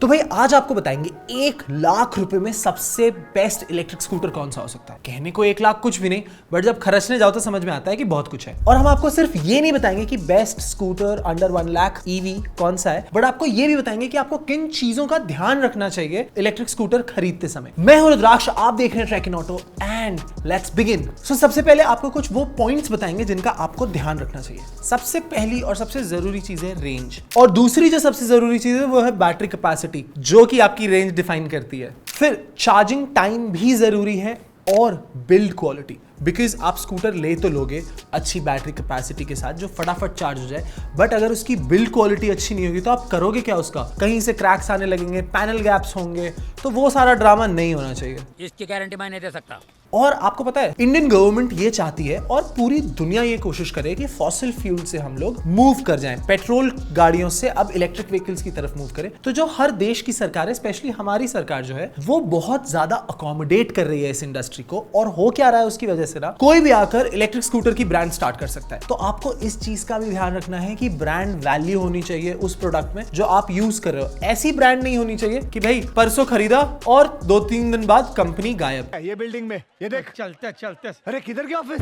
तो भाई आज आपको बताएंगे 1 लाख रुपए में सबसे बेस्ट इलेक्ट्रिक स्कूटर कौन सा हो सकता है। कहने को 1 लाख कुछ भी नहीं, बट जब खर्चने जाओ तो समझ में आता है कि बहुत कुछ है। और हम आपको सिर्फ ये नहीं बताएंगे कि best scooter under 1 lakh EV कौन सा है, बट आपको ये भी बताएंगे कि आपको किन चीजों का ध्यान रखना चाहिए इलेक्ट्रिक स्कूटर खरीदते समय। मैं हूं रुद्राक्ष, आप देख रहे हैं track in auto and let's begin. So सबसे पहले आपको कुछ वो पॉइंट्स बताएंगे जिनका आपको ध्यान रखना चाहिए। सबसे पहली और सबसे जरूरी चीज है रेंज, और दूसरी जो सबसे जरूरी चीज है वो है बैटरी कैपेसिटी, जो कि आपकी रेंज डिफाइन करती है। फिर चार्जिंग टाइम भी जरूरी है और बिल्ड क्वालिटी, बिकॉज आप स्कूटर ले तो लोगे अच्छी बैटरी कैपेसिटी के साथ जो फटाफट चार्ज हो जाए, बट अगर उसकी बिल्ड क्वालिटी अच्छी नहीं होगी तो आप करोगे क्या उसका? कहीं से क्रैक्स आने लगेंगे, पैनल गैप्स होंगे, तो वो सारा ड्रामा नहीं होना चाहिए। इसकी गारंटी मैं नहीं दे सकता। और आपको पता है इंडियन गवर्नमेंट ये चाहती है और पूरी दुनिया ये कोशिश करे कि फॉसिल फ्यूल से हम लोग मूव कर जाएं, पेट्रोल गाड़ियों से अब इलेक्ट्रिक व्हीकल्स की तरफ मूव करें। तो जो हर देश की सरकार है, स्पेशली हमारी सरकार जो है, वो बहुत ज्यादा अकोमोडेट कर रही है इस इंडस्ट्री को। और हो क्या रहा है उसकी वजह से ना, कोई भी आकर इलेक्ट्रिक स्कूटर की ब्रांड स्टार्ट कर सकता है। तो आपको इस चीज का भी ध्यान रखना है कि ब्रांड वैल्यू होनी चाहिए उस प्रोडक्ट में जो आप यूज कर रहे हो। ऐसी ब्रांड नहीं होनी चाहिए कि भाई परसों खरीदा और 2-3 दिन बाद कंपनी गायब। ये बिल्डिंग में ये देख, चलते चलते। अरे किधर गया ऑफिस?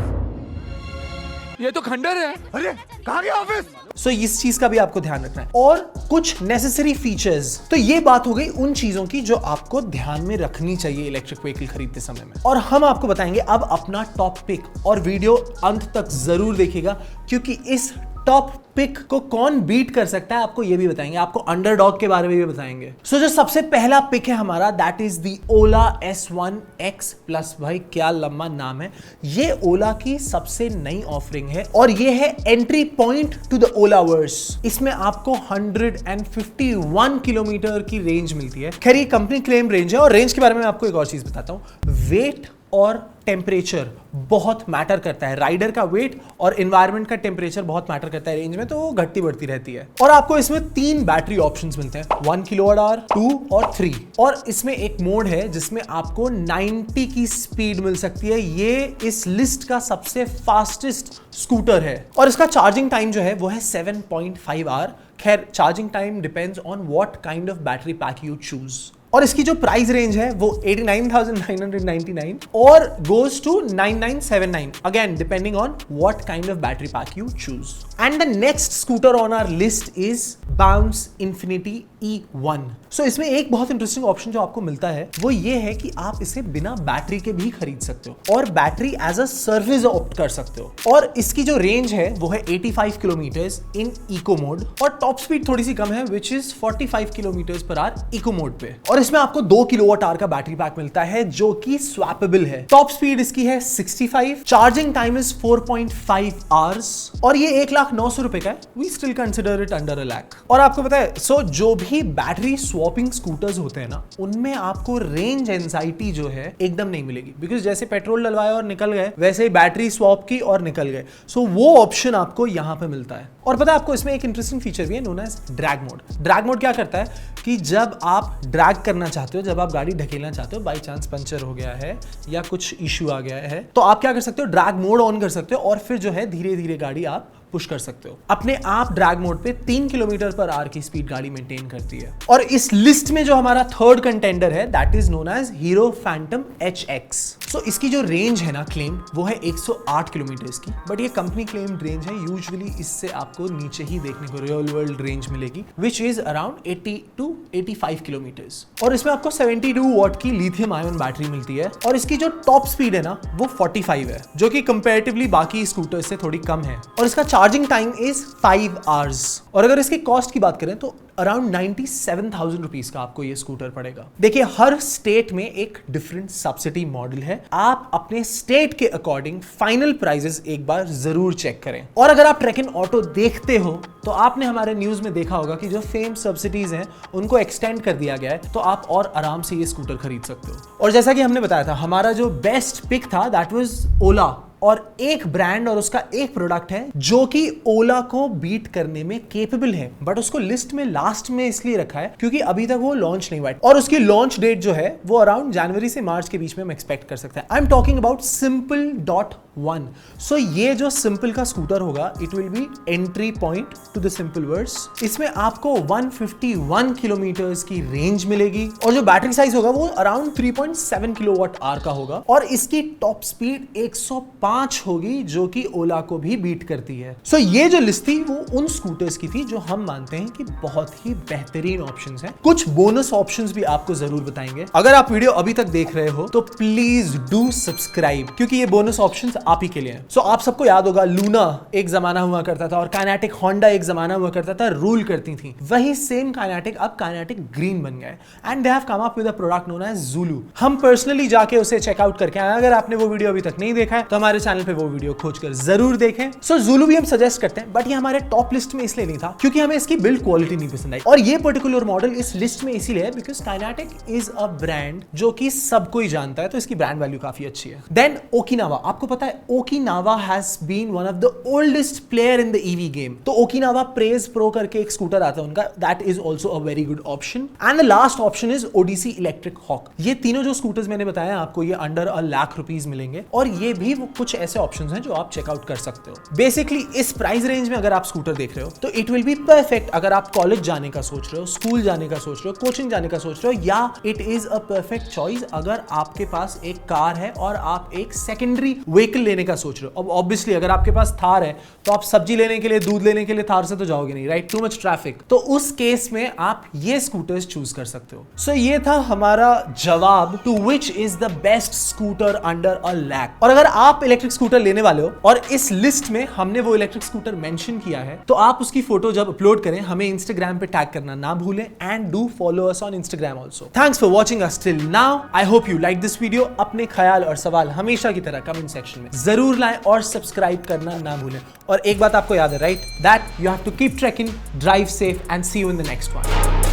ये तो खंडर है। अरे कहाँ गया ऑफिस? सो इस चीज का भी आपको ध्यान रखना है। और कुछ नेसेसरी फीचर्स, तो ये बात हो गई उन चीजों की जो आपको ध्यान में रखनी चाहिए इलेक्ट्रिक व्हीकल खरीदते समय में। और हम आपको बताएंगे अब अपना टॉप पिक, और वीडियो अंत तक जरूर देखिएगा क्योंकि इस टॉप पिक को कौन बीट कर सकता है आपको ये भी बताएंगे, आपको अंडरडॉग के बारे में भी बताएंगे। सो जो सबसे पहला पिक है हमारा, that is the Ola S1X plus. भाई क्या लंबा नाम है। ये ओला की सबसे नई ऑफरिंग है और ये है एंट्री पॉइंट टू द ओलावर्स। इसमें आपको 151 किलोमीटर की रेंज मिलती है। खैर ये कंपनी क्लेम रेंज है, और रेंज के बारे में आपको एक और चीज बताता हूं। वेट और टेम्परेचर बहुत मैटर करता है। राइडर का वेट और एनवायरनमेंट का टेम्परेचर बहुत मैटर करता है रेंज में, तो वो घटती बढ़ती रहती है। और आपको इसमें 3 बैटरी ऑप्शंस मिलते हैं, 1 किलोवाट, 2 और 3। और इसमें एक मोड है जिसमें आपको 90 की स्पीड मिल सकती है। ये इस लिस्ट का सबसे फास्टेस्ट स्कूटर है। और इसका चार्जिंग टाइम जो है वो है 7.5 आवर। खैर charging time depends on what kind of battery pack you choose. और इसकी जो प्राइस रेंज है वो 89,999 और goes to 9979, again depending on what kind of battery pack you choose. And the next scooter on our list is Bounce Infinity E1. So इसमें एक बहुत interesting option जो आपको मिलता है वो ये है कि आप इसे बिना बैटरी के भी खरीद सकते हो और battery as a service opt कर सकते हो। और इसकी जो रेंज है वो है 85 किलोमीटर्स इन इको मोड, और टॉप स्पीड थोड़ी सी कम है which is 45 kilometres per hour eco mode पे। और इसमें आपको 2 किलोवाट आवर का बैटरी पैक मिलता है जो कि स्वैपेबल है। टॉप स्पीड इसकी है 65, चार्जिंग टाइम इज 4.5 आवर्स, और ये 1,09,000 रुपए का है। We still consider it under a lakh. और आपको पता है जो भी बैटरी स्वैपिंग स्कूटर्स होते हैं ना, उनमें आपको रेंज एंजाइटी जो है एकदम नहीं मिलेगी, बिकॉज जैसे पेट्रोल डलवाया और निकल गए वैसे ही बैटरी स्वैप की और निकल गए। सो वो ऑप्शन आपको यहां पे मिलता है। और पता है आपको इसमें एक इंटरेस्टिंग फीचर भी है, known as drag mode. Drag mode क्या करता है कि जब आप ड्रैग करना चाहते हो, जब आप गाड़ी ढकेलना चाहते हो, बाई चांस पंचर हो गया है या कुछ इश्यू आ गया है, तो आप क्या कर सकते हो, ड्रैग मोड ऑन कर सकते हो और फिर जो है धीरे धीरे गाड़ी आप पुश कर सकते हो। अपने आप ड्रैग मोड पे 3 किलोमीटर पर आवर की स्पीड गाड़ी मेंटेन करती है। और इस लिस्ट में जो हमारा थर्ड कंटेंडर है that is known as Hero Phantom HX। So इसकी जो रेंज है ना क्लेम, वो है 108 किलोमीटर की, बट ये कंपनी क्लेम रेंज है। यूजुअली इससे आपको नीचे ही देखने को रियल वर्ल्ड रेंज मिलेगी which is around 80 to 85 kilometres. और इसमें आपको 72 वॉट की लिथियम आयन बैटरी मिलती है। और इसकी जो टॉप स्पीड है ना वो 45 है, जो कि कंपैरेटिवली बाकी स्कूटर से थोड़ी कम है। और इसका चार्जिंग टाइम इज 5 आवर्स। और अगर इसकी कॉस्ट की बात करें तो अराउंड 97,000 रुपीज का आपको ये स्कूटर पड़ेगा। देखिए हर स्टेट में एक डिफरेंट सब्सिडी मॉडल है, आप अपने स्टेट के अकॉर्डिंग फाइनल प्राइसेस एक बार जरूर चेक करें। और अगर आप ट्रैक इन ऑटो देखते हो तो आपने हमारे न्यूज में देखा होगा कि जो फेम सब्सिडीज हैं उनको एक्सटेंड कर दिया गया है, तो आप और आराम से ये स्कूटर खरीद सकते हो। और जैसा कि हमने बताया था, हमारा जो बेस्ट पिक था दैट वाज ओला और एक ब्रांड और उसका एक प्रोडक्ट है जो कि ओला को बीट करने में केपेबल है, बट उसको लिस्ट में लास्ट में इसलिए रखा है क्योंकि अभी तक वो लॉन्च नहीं हुआ है और उसकी लॉन्च डेट जो है वो अराउंड जनवरी से मार्च के बीच में हम एक्सपेक्ट कर सकते हैं। I am talking about Simple.1। सो ये जो सिंपल का स्कूटर होगा, it will be entry point two the simple words. इसमें आपको 151 किलोमीटर्स की रेंज मिलेगी और जो बैटरी साइज होगा वो अराउंड 3.7 किलोवाट आवर का होगा और इसकी टॉप स्पीड 105 होगी जो कि ओला को भी बीट करती है। सो ये जो लिस्ट थी वो उन स्कूटर्स की थी जो हम मानते हैं कि बहुत ही बेहतरीन ऑप्शंस हैं। कुछ बोनस ऑप्शंस भी आपको जरूर बताएंगे। अगर आप वीडियो अभी तक देख रहे हो तो प्लीज डू सब्सक्राइब क्योंकि ये बोनस ऑप्शंस आप ही के लिए हैं। सो आप सबको याद होगा लूना एक जमाना हुआ करता था और काइनेटिक होंडा एक जमाना हुआ करता था, रूल करती थी। वही सेम काइनेटिक अब काइनेटिक ग्रीन बन गया है and they have come up with a product known as Zulu. हम पर्सनली जाके उसे चेकआउट करके आए। अगर आपने वो वीडियो अभी तक नहीं देखा है तो हमारे चैनल पे वो वीडियो खोजकर जरूर देखें। सो ज़ुलू भी हम सजेस्ट करते हैं, बट ये हमारे टॉप लिस्ट में इसलिए नहीं था क्योंकि हमें इसकी बिल्ड क्वालिटी नहीं पसंद आई और ये पर्टिकुलर मॉडल इस लिस्ट में इसीलिए है because kinetic is a brand जो कि सबको ही जानता है, तो इसकी ब्रांड वैल्यू काफी अच्छी है। देन ओकिनावा, आपको पता है Okinawa has been one of the oldest player in the EV game. तो ओकिनावा प्रेज प्रो करके एक स्कूटर आता है उनका, that is also a very good option. And the last option is Odysse Electric Hawk. ये तीनों जो scooters मैंने बताया आपको ये अंडर ₹1,00,000 मिलेंगे और ये भी वो कुछ ऐसे ऑप्शंस हैं जो आप चेकआउट कर सकते हो। बेसिकली इस प्राइस रेंज में अगर आप स्कूटर देख रहे हो तो इट विल बी परफेक्ट अगर आप कॉलेज जाने का सोच रहे हो, स्कूल जाने का सोच रहे हो, कोचिंग जाने का सोच रहे हो, या it is a perfect choice अगर आपके पास एक कार है और आप एक सेकेंडरी व्हीकल लेने का सोच रहे हो। अब ऑब्वियसली अगर आपके पास थार है तो आप सब्जी लेने के लिए, दूध लेने के लिए थार से तो जाओगे नहीं, राइट? Too much traffic. तो उस केस में आप ये स्कूटर्स चूज कर सकते हो। सो ये था हमारा जवाब to which is the best scooter under $1,00,000। और अगर आप इलेक्ट्रिक स्कूटर लेने वाले हो और इस लिस्ट में हमने वो इलेक्ट्रिक स्कूटर मेंशन किया है तो आप उसकी फोटो जब अपलोड करें हमें इंस्टाग्राम पे टैग करना ना भूलें and do follow us on Instagram also. Thanks for watching us till now. I hope you like this video. अपने ख्याल और सवाल हमेशा की तरह कमेंट सेक्शन में जरूर लाएं और सब्सक्राइब करना ना भूलें। और एक बात आपको याद है, right? That you have to keep tracking, drive safe and see you in the next one.